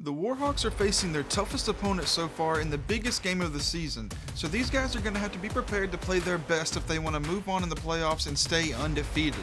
The Warhawks are facing their toughest opponent so far in the biggest game of the season, so these guys are going to have to be prepared to play their best if they want to move on in the playoffs and stay undefeated.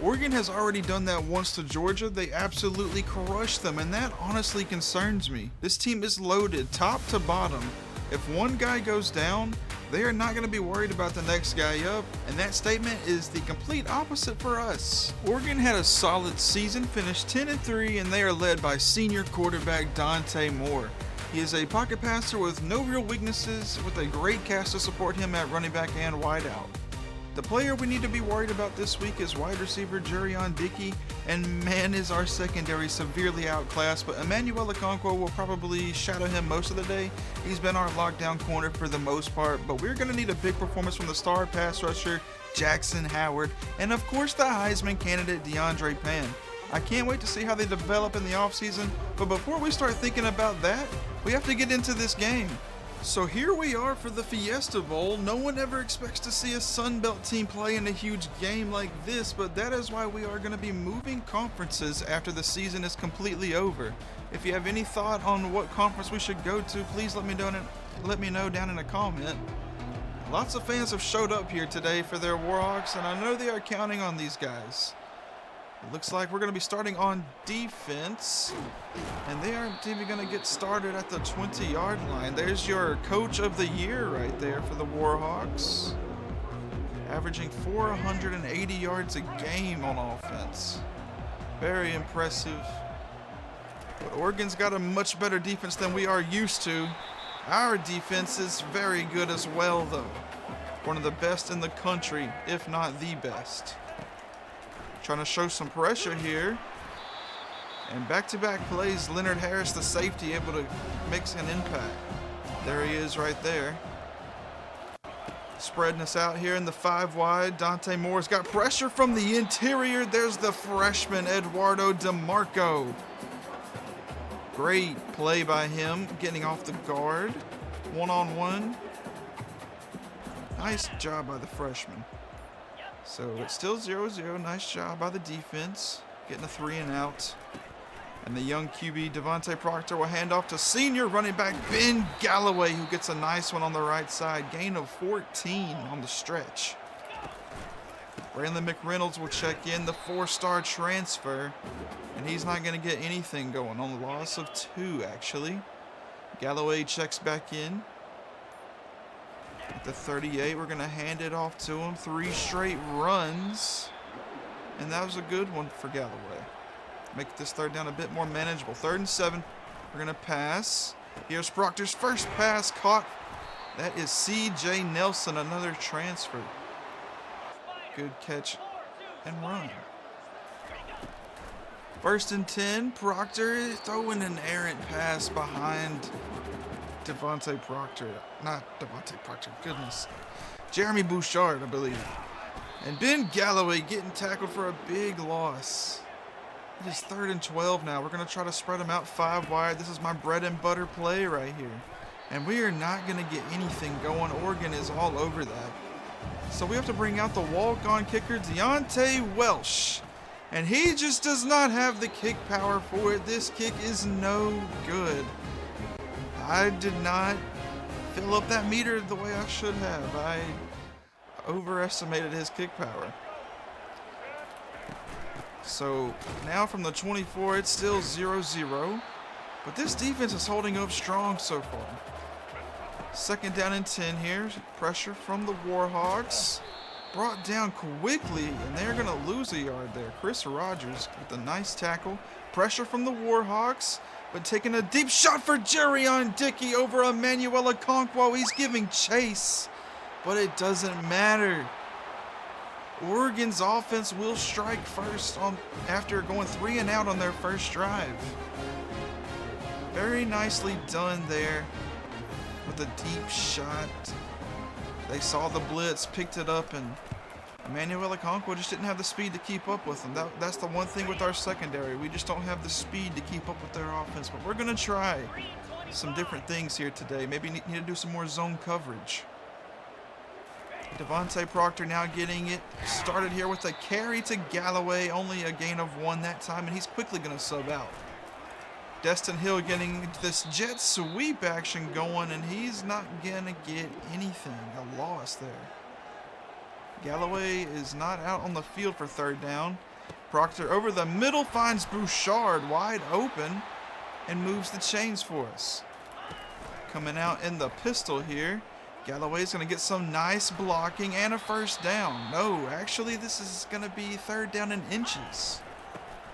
Oregon has already done that once to Georgia. They absolutely crushed them, and that honestly concerns me. This team is loaded top to bottom. If one guy goes down, they are not going to be worried about the next guy up, and that statement is the complete opposite for us. Oregon had a solid season, finished 10-3, and they are led by senior quarterback Dante Moore. He is a pocket passer with no real weaknesses, with a great cast to support him at running back and wideout. The player we need to be worried about this week is wide receiver Jurion Dickey, and man is our secondary severely outclassed, but Emmanuel Okonkwo will probably shadow him most of the day. He's been our lockdown corner for the most part, but we're going to need a big performance from the star pass rusher Jackson Howard, and of course the Heisman candidate DeAndre Pan. I can't wait to see how they develop in the offseason, but before we start thinking about that, we have to get into this game. So here we are for the Fiesta Bowl. No one ever expects to see a Sun Belt team play in a huge game like this, but that is why we are going to be moving conferences after the season is completely over. If you have any thought on what conference we should go to, please let me know down in a comment. Lots of fans have showed up here today for their Warhawks, and I know they are counting on these guys. It looks like we're going to be starting on defense, and they aren't even going to get started at the 20-yard line. There's your coach of the year right there for the Warhawks, averaging 480 yards a game on offense. Very impressive. But Oregon's got a much better defense than we are used to. Our defense is very good as well, though. One of the best in the country, if not the best. Trying to show some pressure here. And back-to-back plays, Leonard Harris, the safety, able to make an impact. There he is right there. Spreading us out here in the 5 wide. Dante Moore's got pressure from the interior. There's the freshman, Eduardo DeMarco. Great play by him, getting off the guard. One-on-one. Nice job by the freshman. So it's still 0-0. Nice job by the defense. Getting a 3 and out. And the young QB, Devontae Proctor, will hand off to senior running back Ben Galloway, who gets a nice one on the right side. Gain of 14 on the stretch. Braylon McReynolds will check in, the 4-star transfer. And he's not going to get anything going on the loss of 2, actually. Galloway checks back in. At the 38, we're going to hand it off to him. 3 straight runs. And that was a good one for Galloway. Make this third down a bit more manageable. 3rd and 7. We're going to pass. Here's Proctor's first pass caught. That is C.J. Nelson, another transfer. Good catch and run. 1st and 10. Proctor is throwing an errant pass behind Devontae Proctor. Not Devontae Proctor, goodness. Jeremy Bouchard, I believe. And Ben Galloway getting tackled for a big loss. It is 3rd and 12 now. We're going to try to spread them out 5 wide. This is my bread and butter play right here. And we are not going to get anything going. Oregon is all over that. So we have to bring out the walk-on kicker, Deontay Welsh. And he just does not have the kick power for it. This kick is no good. I did not fill up that meter the way I should have. I overestimated his kick power. So now from the 24, it's still 0-0. But this defense is holding up strong so far. 2nd down and 10 here. Pressure from the Warhawks. Brought down quickly, and they're going to lose a yard there. Chris Rogers with a nice tackle. Pressure from the Warhawks. But taking a deep shot for Jurion Dickey over Emmanuel Okonkwo. He's giving chase, but it doesn't matter. Oregon's offense will strike first after going 3 and out on their first drive. Very nicely done there with a deep shot. They saw the blitz, picked it up, and Emmanuel Okonkwo just didn't have the speed to keep up with them. That's the one thing with our secondary. We just don't have the speed to keep up with their offense. But we're going to try some different things here today. Maybe need to do some more zone coverage. Devontae Proctor now getting it started here with a carry to Galloway. Only a gain of 1 that time, and he's quickly going to sub out. Destin Hill getting this jet sweep action going, and he's not going to get anything. A loss there. Galloway is not out on the field for third down. Proctor over the middle finds Bouchard wide open and moves the chains for us. Coming out in the pistol here. Galloway's going to get some nice blocking and a first down. No, actually this is going to be third down in inches.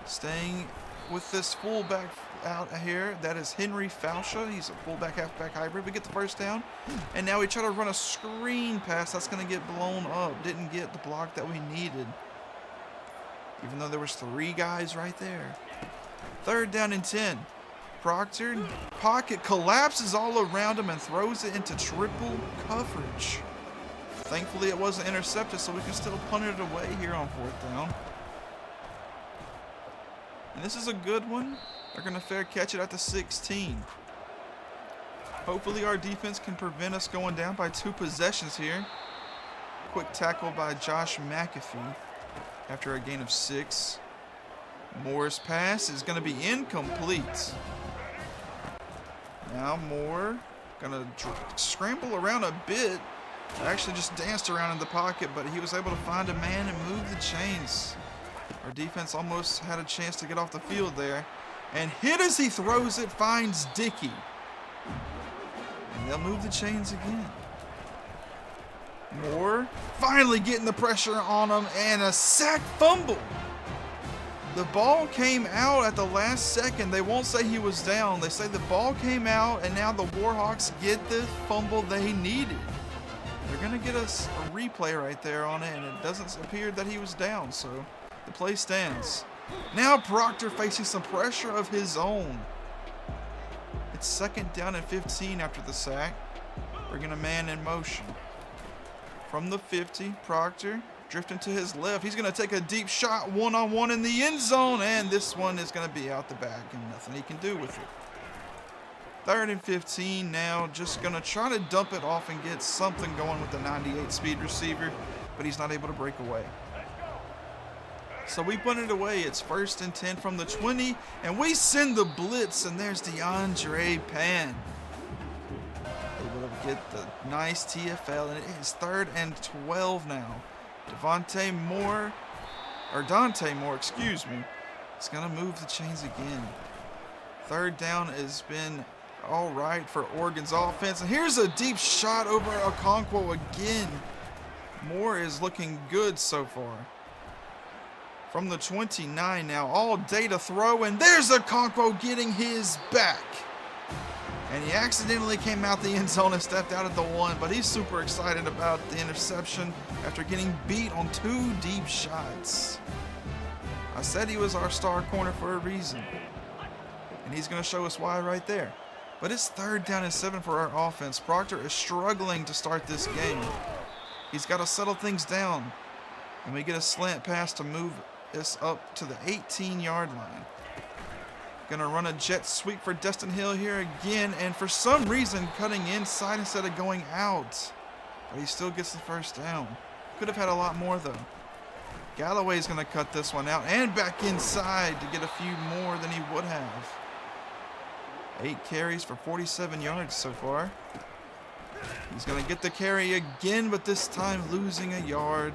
Staying with this fullback out here. That is Henry Fausha. He's a fullback, halfback hybrid. We get the first down. And now we try to run a screen pass. That's going to get blown up. Didn't get the block that we needed. Even though there was 3 guys right there. Third down and 10. Proctor, pocket collapses all around him and throws it into triple coverage. Thankfully it wasn't intercepted, so we can still punt it away here on fourth down. And this is a good one. They're going to fair catch it at the 16. Hopefully our defense can prevent us going down by 2 possessions here. Quick tackle by Josh McAfee after a gain of 6. Moore's pass is going to be incomplete. Now Moore going to scramble around a bit. Actually just danced around in the pocket, but he was able to find a man and move the chains. Our defense almost had a chance to get off the field there. And hit as he throws it, finds Dickey. And they'll move the chains again. Moore finally getting the pressure on him, and a sack fumble. The ball came out at the last second. They won't say he was down. They say the ball came out, and now the Warhawks get the fumble they needed. They're going to get us a replay right there on it, and it doesn't appear that he was down, so the play stands. Now Proctor facing some pressure of his own. It's second down and 15 after the sack. Bringing a man in motion. From the 50, Proctor drifting to his left. He's going to take a deep shot one-on-one in the end zone, and this one is going to be out the back and nothing he can do with it. Third and 15 now, just going to try to dump it off and get something going with the 98 speed receiver, but he's not able to break away. So we punt it away. It's first and 10 from the 20, and we send the blitz, and there's DeAndre Pan. Able to get the nice TFL, and it is third and 12 now. Dante Moore, excuse me, is going to move the chains again. Third down has been all right for Oregon's offense. And here's a deep shot over Okonkwo again. Moore is looking good so far. From the 29 now, all day to throw, and there's Okonkwo getting his back. And he accidentally came out the end zone and stepped out at the 1, but he's super excited about the interception after getting beat on 2 deep shots. I said he was our star corner for a reason, and he's going to show us why right there. But it's third down and 7 for our offense. Proctor is struggling to start this game. He's got to settle things down, and we get a slant pass to move us up to the 18-yard line. Gonna run a jet sweep for Destin Hill here again, and for some reason cutting inside instead of going out. But he still gets the first down. Could have had a lot more though. Galloway's gonna cut this one out and back inside to get a few more than he would have. 8 carries for 47 yards so far. He's gonna get the carry again, but this time losing a yard.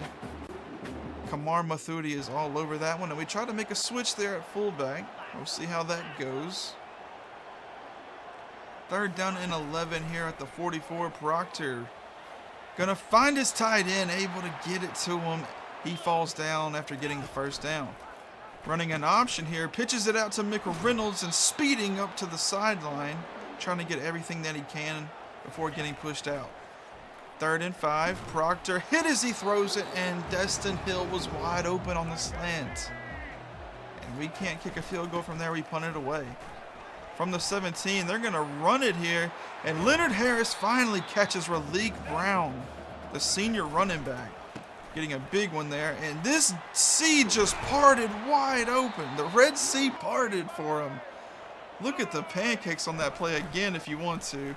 Kamar Mathudi is all over that one, and we try to make a switch there at fullback. We'll see how that goes. Third down and 11 here at the 44. Proctor gonna find his tight end, able to get it to him. He falls down after getting the first down. Running an option here, pitches it out to McReynolds and speeding up to the sideline, trying to get everything that he can before getting pushed out. Third and 5, Proctor hit as he throws it, and Destin Hill was wide open on the slant. And we can't kick a field goal from there, we punt it away. From the 17, they're gonna run it here, and Leonard Harris finally catches Raleek Brown, the senior running back, getting a big one there, and this sea just parted wide open. The Red Sea parted for him. Look at the pancakes on that play again if you want to.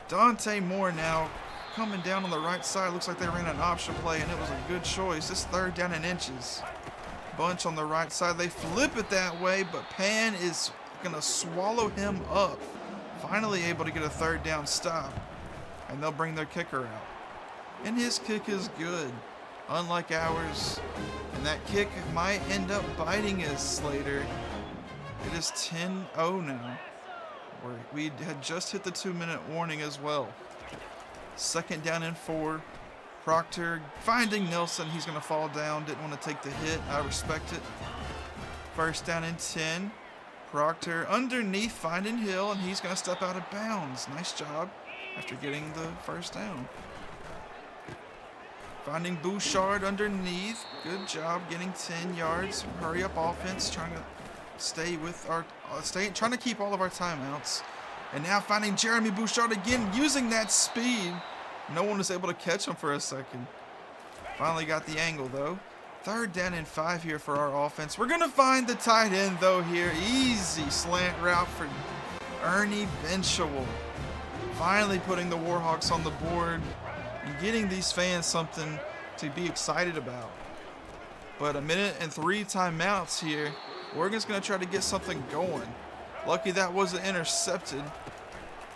Dante Moore now coming down on the right side. Looks like they ran an option play, and it was a good choice. This third down and inches. Bunch on the right side. They flip it that way, but Pan is gonna swallow him up. Finally able to get a third down stop. And they'll bring their kicker out. And his kick is good, unlike ours. And that kick might end up biting us later. It is 10-0 now. We had just hit the 2-minute warning as well. Second down and 4. Proctor finding Nelson. He's going to fall down. Didn't want to take the hit. I respect it. First down and 10. Proctor underneath finding Hill, and he's going to step out of bounds. Nice job after getting the first down. Finding Bouchard underneath. Good job getting 10 yards. Hurry up offense. Trying to stay with our trying to keep all of our timeouts. And now finding Jeremy Bouchard again, using that speed. No one was able to catch him for a second. Finally got the angle though. Third down and 5 here for our offense. We're gonna find the tight end though here. Easy slant route for Ernie Benchowell. Finally putting the Warhawks on the board and getting these fans something to be excited about. But 1 minute and 3 timeouts here. Oregon's going to try to get something going. Lucky that wasn't intercepted.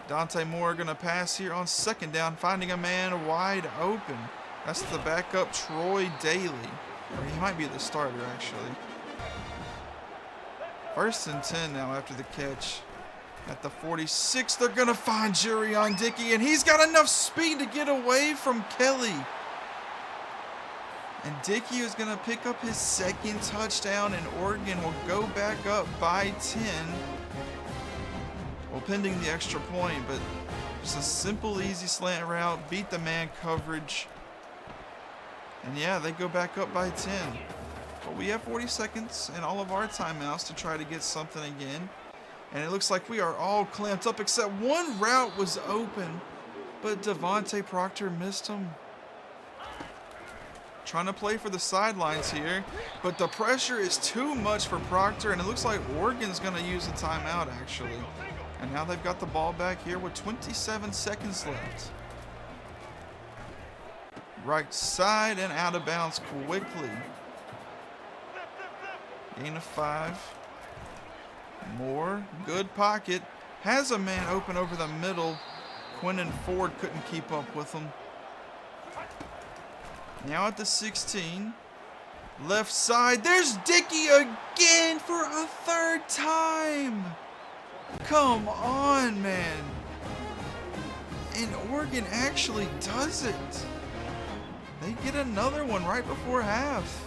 Dante Moore going to pass here on second down, finding a man wide open. That's the backup Troy Daly. Or he might be the starter, actually. First and 10 now after the catch. At the 46, they're going to find Jurion Dickey, and he's got enough speed to get away from Kelly. And Dickey is going to pick up his second touchdown, and Oregon will go back up by 10. Well, pending the extra point, but just a simple, easy slant route, beat the man coverage. And yeah, they go back up by 10. But we have 40 seconds and all of our timeouts to try to get something again. And it looks like we are all clamped up, except one route was open, but Devontae Proctor missed him. Trying to play for the sidelines here, but the pressure is too much for Proctor, and it looks like Oregon's going to use a timeout, actually. And now they've got the ball back here with 27 seconds left. Right side and out of bounds quickly. Gain of 5. Moore, good pocket. Has a man open over the middle. Quinton Ford couldn't keep up with him. Now at the 16. Left side. There's Dickey again for a third time. Come on, man. And Oregon actually does it. They get another one right before half.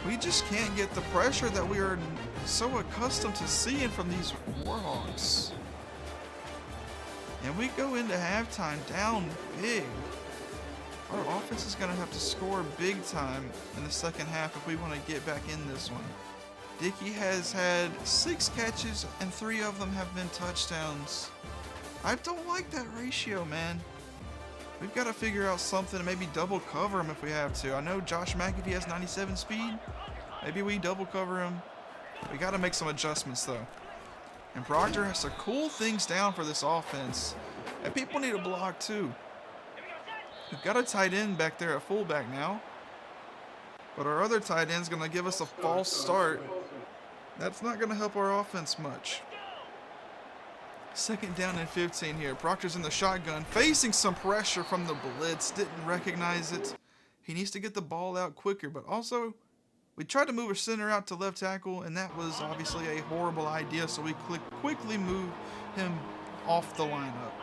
We just can't get the pressure that we are so accustomed to seeing from these Warhawks. And we go into halftime down big. Our offense is going to have to score big time in the second half if we want to get back in this one. Dickey has had 6 catches and 3 of them have been touchdowns. I don't like that ratio, man. We've got to figure out something and maybe double cover him if we have to. I know Josh McAfee has 97 speed. Maybe we double cover him. We got to make some adjustments though. And Proctor has to cool things down for this offense. And people need a block too. We've got a tight end back there at fullback now. But our other tight end's going to give us a false start. That's not going to help our offense much. Second down and 15 here. Proctor's in the shotgun, facing some pressure from the blitz. Didn't recognize it. He needs to get the ball out quicker, but also we tried to move our center out to left tackle, and that was obviously a horrible idea, so we quickly moved him off the lineup.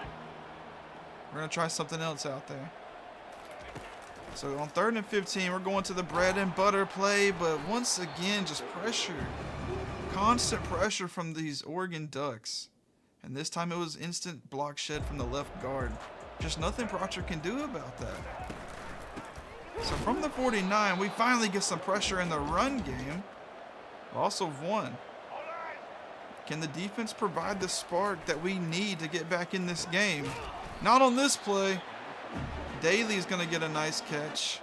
We're going to try something else out there. So on 3rd and 15, we're going to the bread and butter play, but once again, just pressure. Constant pressure from these Oregon Ducks. And this time it was instant block shed from the left guard. Just nothing Proctor can do about that. So from the 49, we finally get some pressure in the run game. We also won. Can the defense provide the spark that we need to get back in this game? Not on this play. Daly's going to get a nice catch.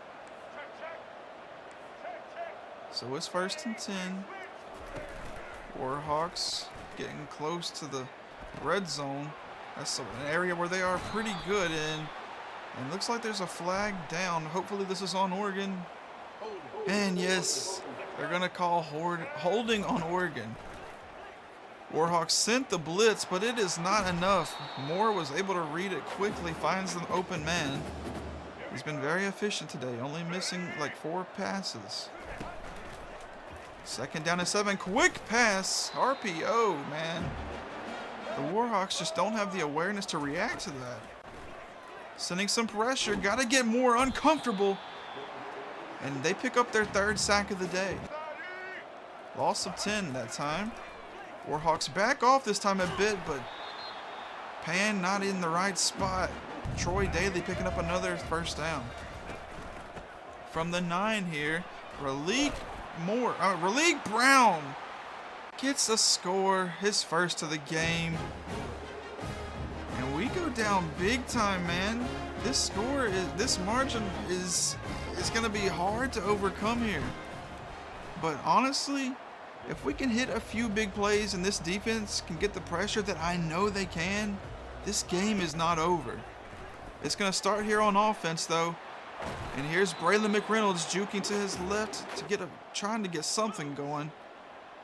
So it's 1st and 10. Warhawks getting close to the red zone. That's an area where they are pretty good in. And looks like there's a flag down. Hopefully this is on Oregon. And yes, they're going to call holding on Oregon. Warhawks sent the blitz, but it is not enough. Moore was able to read it quickly, finds the open man. He's been very efficient today, only missing like 4 passes. 2nd down and 7, quick pass, RPO, man. The Warhawks just don't have the awareness to react to that. Sending some pressure, gotta get more uncomfortable. And they pick up their 3rd sack of the day. Loss of 10 that time. Warhawks back off this time a bit, but Pan not in the right spot. Troy Daly picking up another 1st down. From the 9 here, Raleigh Brown gets a score, his 1st of the game. And we go down big time, man. This margin is going to be hard to overcome here. But honestly, if we can hit a few big plays and this defense can get the pressure that I know they can, this game is not over. It's going to start here on offense, though. And here's Braylon McReynolds juking to his left to trying to get something going.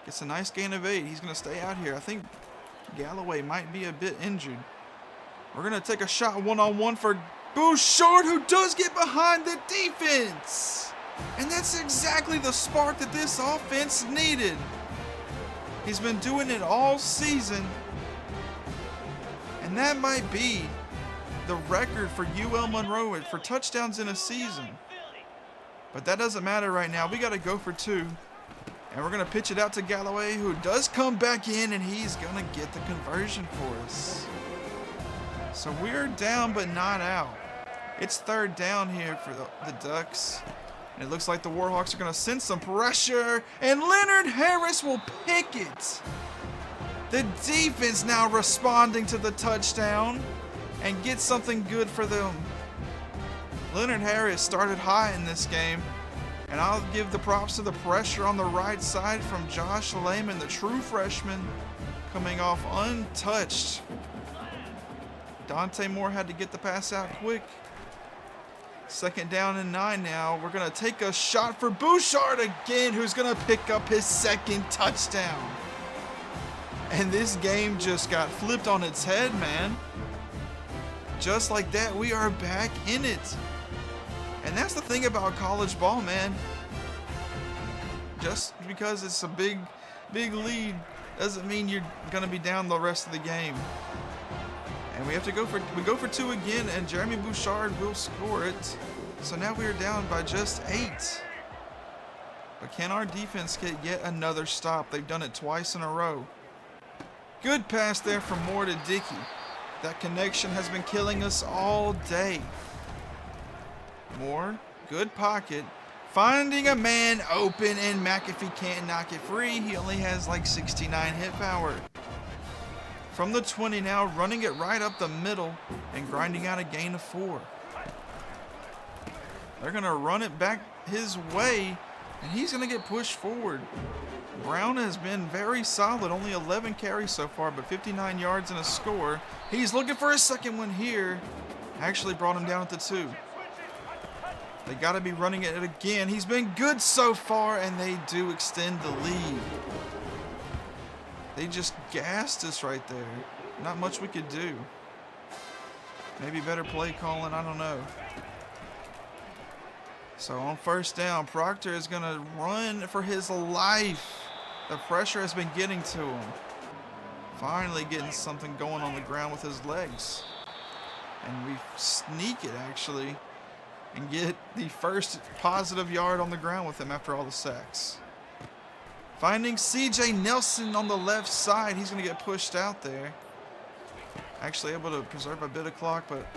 Gets a nice gain of 8. He's going to stay out here. I think Galloway might be a bit injured. We're going to take a shot one-on-one for Bouchard, who does get behind the defense. And that's exactly the spark that this offense needed. He's been doing it all season. And that might be the record for UL Monroe for touchdowns in a season. But that doesn't matter right now. We got to go for 2. And we're going to pitch it out to Galloway, who does come back in, and he's going to get the conversion for us. So we're down but not out. It's 3rd down here for the Ducks. And it looks like the Warhawks are going to send some pressure, and Leonard Harris will pick it. The defense now responding to the touchdown and get something good for them. Leonard Harris started high in this game, and I'll give the props to the pressure on the right side from Josh Lehman, the true freshman, coming off untouched. Dante Moore had to get the pass out quick. 2nd down and 9 now. We're going to take a shot for Bouchard again, who's going to pick up his 2nd touchdown. And this game just got flipped on its head, man. Just like that, we are back in it. And that's the thing about college ball, man. Just because it's a big lead doesn't mean you're going to be down the rest of the game. And we go for 2 again, and Jeremy Bouchard will score it. So now we are down by just 8. But can our defense get yet another stop? They've done it twice in a row. Good pass there from Moore to Dickey. That connection has been killing us all day. Moore, good pocket. Finding a man open, and McAfee can't knock it free. He only has like 69 hit power. From the 20 now, running it right up the middle and grinding out a gain of 4. They're going to run it back his way, and he's going to get pushed forward. Brown has been very solid, only 11 carries so far, but 59 yards and a score. He's looking for a 2nd one here. Actually brought him down at the 2. They got to be running it again. He's been good so far, and they do extend the lead. They just gassed us right there. Not much we could do. Maybe better play calling, I don't know. So on 1st down, Proctor is going to run for his life. The pressure has been getting to him. Finally getting something going on the ground with his legs. And we sneak it, actually, and get the 1st positive yard on the ground with him after all the sacks. Finding C.J. Nelson on the left side. He's going to get pushed out there. Actually able to preserve a bit of clock, but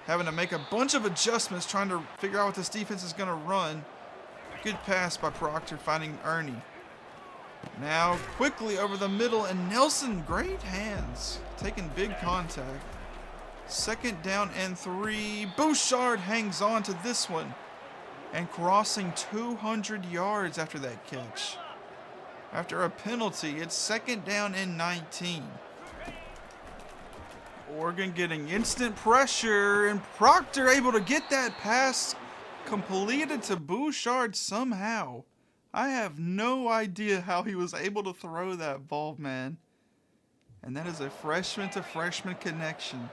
having to make a bunch of adjustments trying to figure out what this defense is going to run. Good pass by Proctor, finding Ernie. Now quickly over the middle, and Nelson, great hands, taking big contact. 2nd down and 3. Bouchard hangs on to this one and crossing 200 yards after that catch. After a penalty, it's 2nd down and 19. Oregon getting instant pressure, and Proctor able to get that pass completed to Bouchard somehow. I have no idea how he was able to throw that ball, man. And that is a freshman to freshman connection.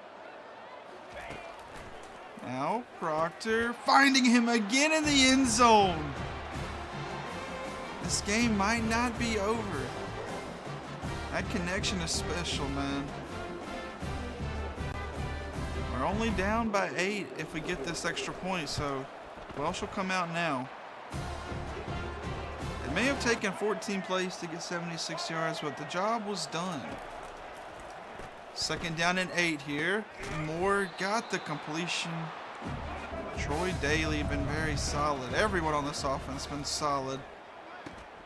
Now Proctor finding him again in the end zone. This game might not be over. That connection is special, man. We're only down by 8 if we get this extra point, so Welsh will come out now. It may have taken 14 plays to get 76 yards, but the job was done. Second down and 8 here. Moore got the completion. Troy Daly been very solid. Everyone on this offense been solid.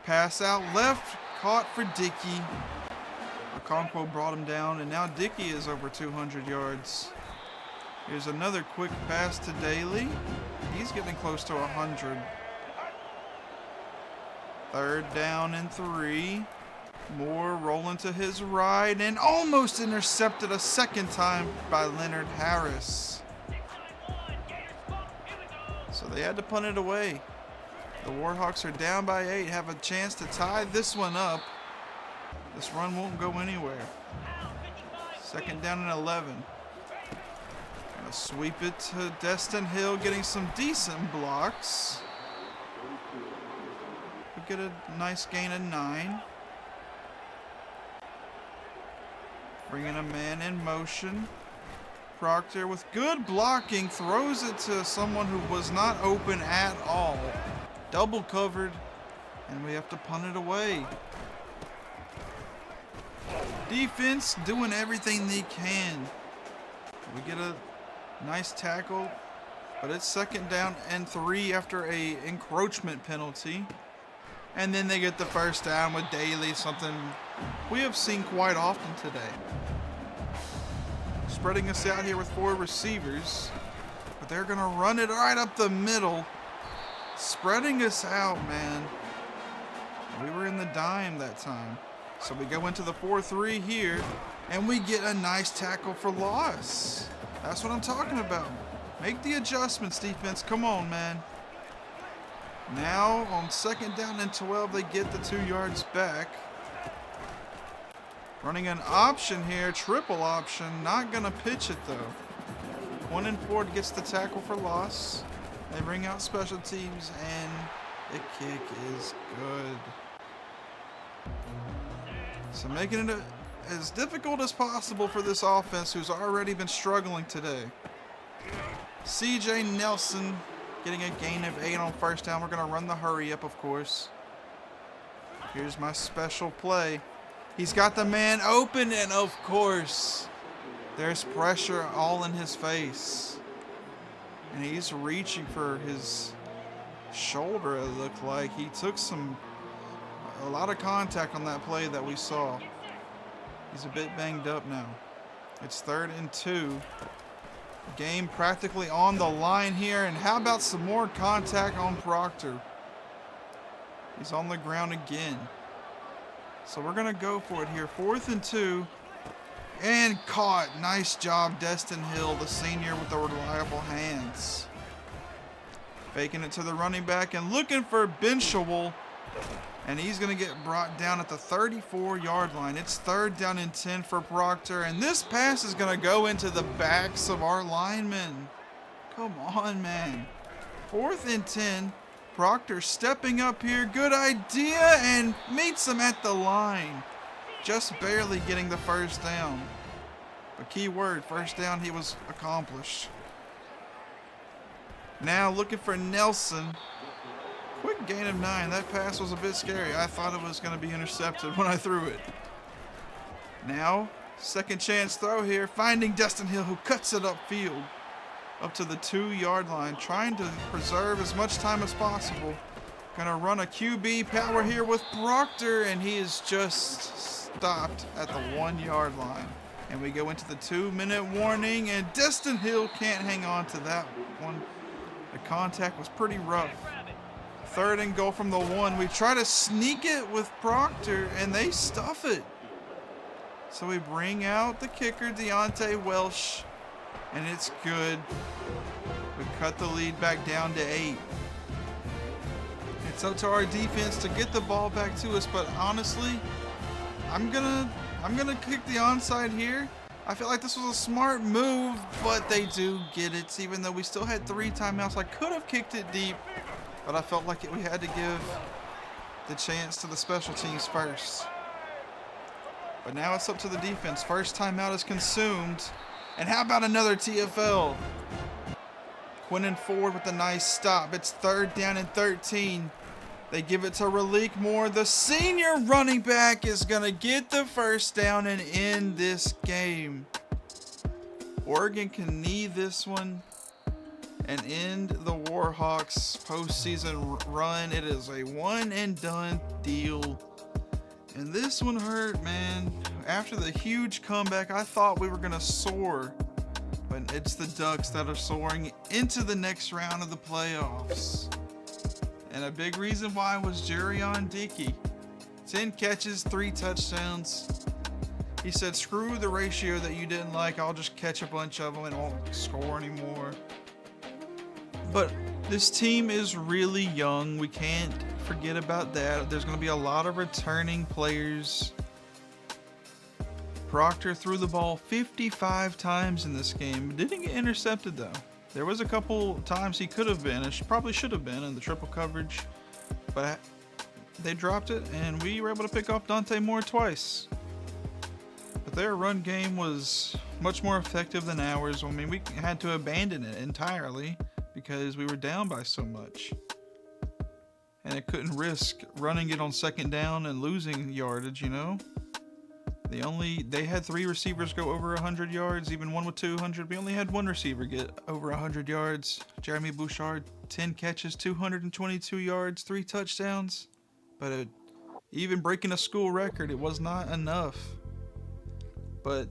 Pass out left, caught for Dickey. Okonkwo brought him down, and now Dickey is over 200 yards. Here's another quick pass to Daly. He's getting close to 100. Third down and 3. Moore rolling to his right and almost intercepted a second time by Leonard Harris. So they had to punt it away. The Warhawks are down by 8, have a chance to tie this one up. This run won't go anywhere. Second down and 11. Gonna sweep it to Destin Hill, getting some decent blocks. We'll get a nice gain of 9. Bringing a man in motion. Proctor with good blocking throws it to someone who was not open at all. Double covered, and we have to punt it away. Defense doing everything they can. We get a nice tackle, but it's second down and 3 after a encroachment penalty. And then they get the first down with Daly, something we have seen quite often today. Spreading us out here with 4 receivers, but they're gonna run it right up the middle. Spreading us out, man. We were in the dime that time. So we go into the 4-3 here, and we get a nice tackle for loss. That's what I'm talking about. Make the adjustments, defense. Come on, man. Now, on second down and 12, they get the 2 yards back. Running an option here, triple option. Not going to pitch it, though. 1 and 4 gets the tackle for loss. They bring out special teams, and the kick is good. So making it as difficult as possible for this offense, who's already been struggling today. CJ Nelson getting a gain of 8 on first down. We're going to run the hurry up, of course. Here's my special play. He's got the man open, and of course, there's pressure all in his face. And he's reaching for his shoulder, it looked like. He took a lot of contact on that play that we saw. He's a bit banged up now. It's 3rd and 2. Game practically on the line here. And how about some more contact on Proctor? He's on the ground again. So we're going to go for it here. 4th and 2. And caught. Nice job, Destin Hill, the senior with the reliable hands. Faking it to the running back and looking for Benchable. And he's going to get brought down at the 34-yard line. It's 3rd down and 10 for Proctor. And this pass is going to go into the backs of our linemen. Come on, man. 4th and 10. Proctor stepping up here. Good idea. And meets him at the line. Just barely getting the first down. But key word, first down, he was accomplished. Now looking for Nelson. Quick gain of 9. That pass was a bit scary. I thought it was going to be intercepted when I threw it. Now, second chance throw here. Finding Destin Hill, who cuts it upfield. Up to the 2-yard line. Trying to preserve as much time as possible. Going to run a QB power here with Proctor. And he is just stopped at the 1-yard line. And we go into the 2-minute warning. And Destin Hill can't hang on to that one. The contact was pretty rough. 3rd and goal from the 1. We try to sneak it with Proctor, and they stuff it. So we bring out the kicker, Deontay Welsh, and it's good. We cut the lead back down to 8. It's up to our defense to get the ball back to us, but honestly, I'm going to I'm going to kick the onside here. I feel like this was a smart move, but they do get it. Even though we still had 3 timeouts, I could have kicked it deep, but I felt like we had to give the chance to the special teams first. But now it's up to the defense. First timeout is consumed. And how about another TFL? Quinton Ford with a nice stop. It's 3rd down and 13. They give it to Raleek Moore. The senior running back is going to get the first down and end this game. Oregon can knee this one and end the Warhawks postseason run. It is a one and done deal. And this one hurt, man. After the huge comeback, I thought we were going to soar. But it's the Ducks that are soaring into the next round of the playoffs. And a big reason why was Jerion Dickey. 10 catches, 3 touchdowns. He said, screw the ratio that you didn't like. I'll just catch a bunch of them and won't score anymore. But this team is really young. We can't forget about that. There's going to be a lot of returning players. Proctor threw the ball 55 times in this game. Didn't get intercepted though. There was a couple times he could have been, and probably should have been in the triple coverage, but they dropped it, and we were able to pick off Dante Moore twice. But their run game was much more effective than ours. I mean, we had to abandon it entirely because we were down by so much. And I couldn't risk running it on 2nd down and losing yardage, you know? They had 3 receivers go over 100 yards, even one with 200. We only had 1 receiver get over 100 yards. Jeremy Bouchard, 10 catches, 222 yards, 3 touchdowns. But even breaking a school record, it was not enough. But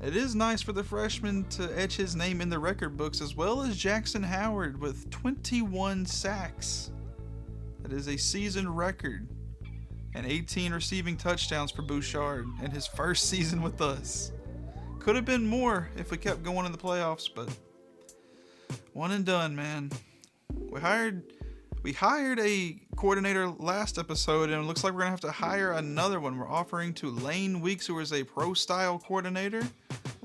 it is nice for the freshman to etch his name in the record books, as well as Jackson Howard with 21 sacks. That is a season record. And 18 receiving touchdowns for Bouchard in his first season with us. Could have been more if we kept going in the playoffs, but one and done, man. We hired a coordinator last episode, and it looks like we're going to have to hire another one. We're offering to Lane Weeks, who is a pro-style coordinator.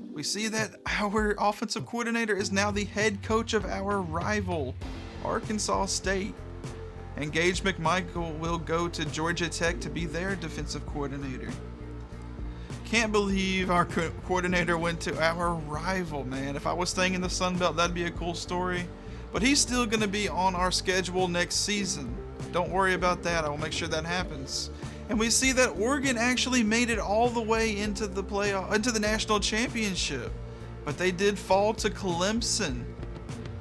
We see that our offensive coordinator is now the head coach of our rival, Arkansas State. And Gage McMichael will go to Georgia Tech to be their defensive coordinator. Can't believe our coordinator went to our rival, man. If I was staying in the Sun Belt, that'd be a cool story. But he's still going to be on our schedule next season. Don't worry about that. I will make sure that happens. And we see that Oregon actually made it all the way into the playoff, into the national championship. But they did fall to Clemson.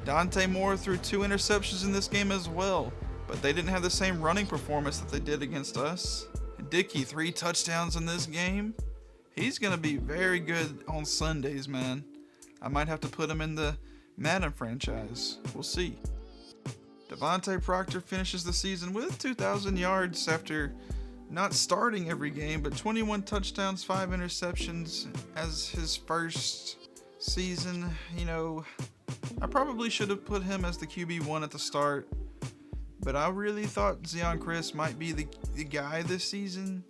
Dante Moore threw 2 interceptions in this game as well. But they didn't have the same running performance that they did against us. Dickey, 3 touchdowns in this game. He's going to be very good on Sundays, man. I might have to put him in the Madden franchise. We'll see. Devontae Proctor finishes the season with 2,000 yards after not starting every game, but 21 touchdowns, 5 interceptions as his first season. You know, I probably should have put him as the QB1 at the start. But I really thought Zion Chris might be the guy this season.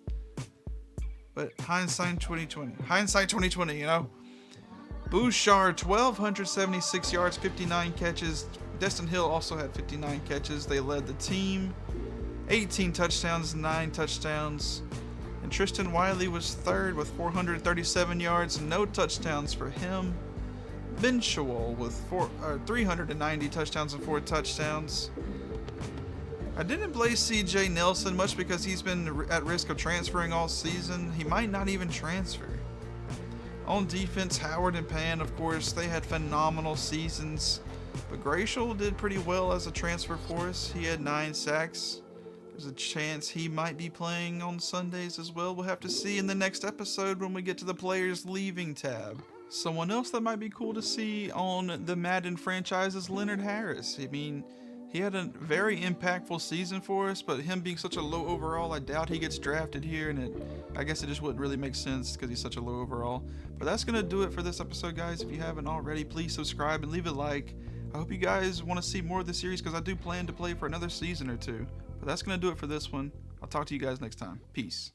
But hindsight 2020. Hindsight 2020, you know. Bouchard, 1,276 yards, 59 catches. Destin Hill also had 59 catches. They led the team. 18 touchdowns, 9 touchdowns. And Tristan Wiley was 3rd with 437 yards. No touchdowns for him. Ben Shawol with 390 touchdowns and 4 touchdowns. I didn't play CJ Nelson much because he's been at risk of transferring all season. He might not even transfer. On defense, Howard and Pan, of course, they had phenomenal seasons. But Gratial did pretty well as a transfer for us. He had 9 sacks. There's a chance he might be playing on Sundays as well. We'll have to see in the next episode when we get to the players leaving tab. Someone else that might be cool to see on the Madden franchise is Leonard Harris. I mean, he had a very impactful season for us, but him being such a low overall, I doubt he gets drafted here, and I guess it just wouldn't really make sense because he's such a low overall. But that's going to do it for this episode, guys. If you haven't already, please subscribe and leave a like. I hope you guys want to see more of the series because I do plan to play for another season or 2. But that's going to do it for this one. I'll talk to you guys next time. Peace.